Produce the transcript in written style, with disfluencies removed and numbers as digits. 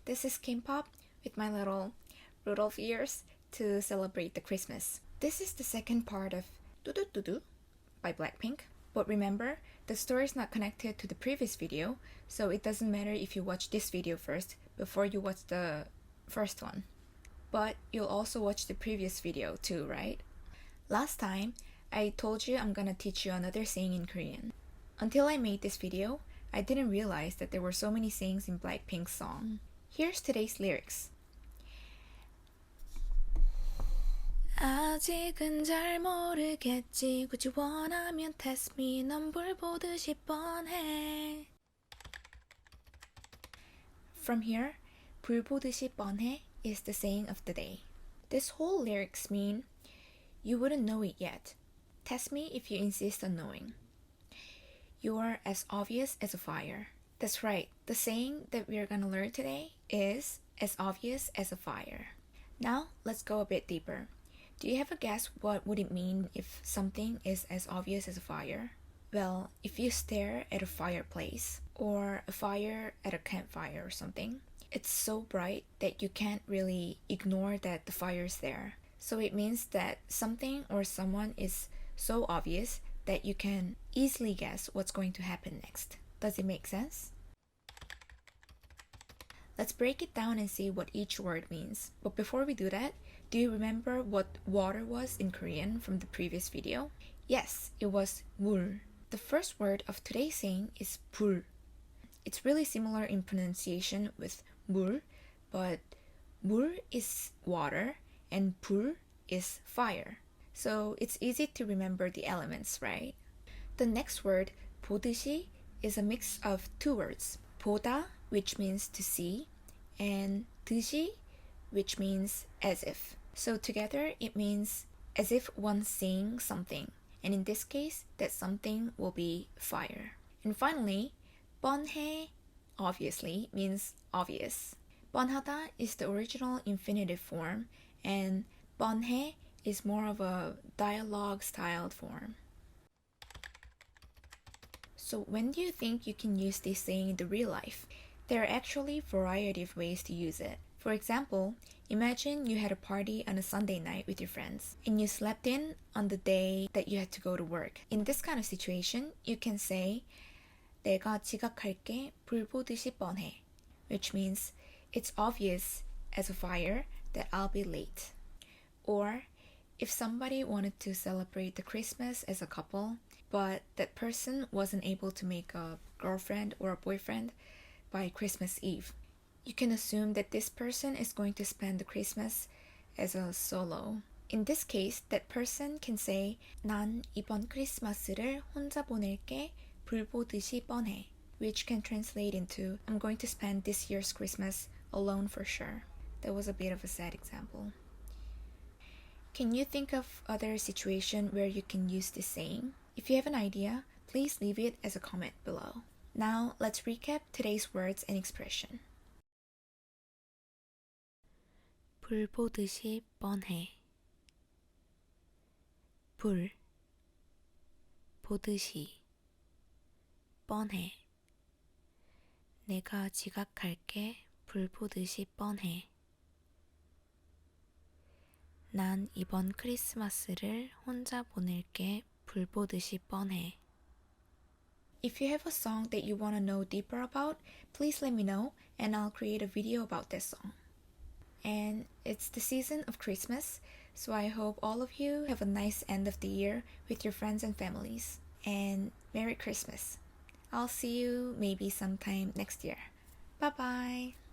This is K-pop with my little Rudolph ears to celebrate the Christmas. This is the second part of DDU-DU by BLACKPINK. But remember, the story is not connected to the previous video, so it doesn't matter if you watch this video first before you watch the first one. But you'll also watch the previous video too, right? Last time, I told you I'm gonna teach you another saying in Korean. Until I made this video, I didn't realize that there were so many sayings in BLACKPINK's song. Here's today's lyrics. 아직은 잘 모르겠지 굳이 원하면 test me 넌 불 보듯이 뻔해. From here, 불 보듯이 뻔해 is the saying of the day. This whole lyrics mean you wouldn't know it yet. Test me if you insist on knowing. You are as obvious as a fire. That's right, the saying that we are gonna learn today is as obvious as a fire. Now, let's go a bit deeper. Do you have a guess what would it mean if something is as obvious as a fire? Well, if you stare at a fireplace or a fire at a campfire or something, it's so bright that you can't really ignore that the fire's there. So it means that something or someone is so obvious that you can easily guess what's going to happen next. Does it make sense? Let's break it down and see what each word means. But before we do that, do you remember what water was in Korean from the previous video? Yes, it was 물. The first word of today's saying is 불. It's really similar in pronunciation with 물, but 물 is water and 불 is fire. So it's easy to remember the elements, right? The next word, 보듯이, is a mix of two words. 보다, which means to see, and 듯이, which means as if. So together it means as if one's seeing something, and in this case, that something will be fire. And finally, 뻔해 obviously means obvious. 뻔하다 is the original infinitive form, and 뻔해 is more of a dialogue styled form. So when do you think you can use this saying in the real life? There are actually a variety of ways to use it. For example, imagine you had a party on a Sunday night with your friends and you slept in on the day that you had to go to work. In this kind of situation, you can say 내가 지각할게 불 보듯이 뻔해, which means it's obvious as a fire that I'll be late. Or if somebody wanted to celebrate the Christmas as a couple, but that person wasn't able to make a girlfriend or a boyfriend by Christmas Eve, you can assume that this person is going to spend the Christmas as a solo. In this case, that person can say 난 이번 크리스마스를 혼자 보낼게 불 보듯이 뻔해, which can translate into I'm going to spend this year's Christmas alone for sure. That was a bit of a sad example. Can you think of other situation where you can use this saying? If you have an idea, please leave it as a comment below. Now, let's recap today's words and expression. 불 보듯이 뻔해. 불 보듯이 뻔해. 내가 지각할게 불 보듯이 뻔해. 난 이번 크리스마스를 혼자 보낼게 불 보듯이 뻔해. If you have a song that you want to know deeper about, please let me know and I'll create a video about this song. And it's the season of Christmas, so I hope all of you have a nice end of the year with your friends and families. And Merry Christmas. I'll see you maybe sometime next year. Bye bye.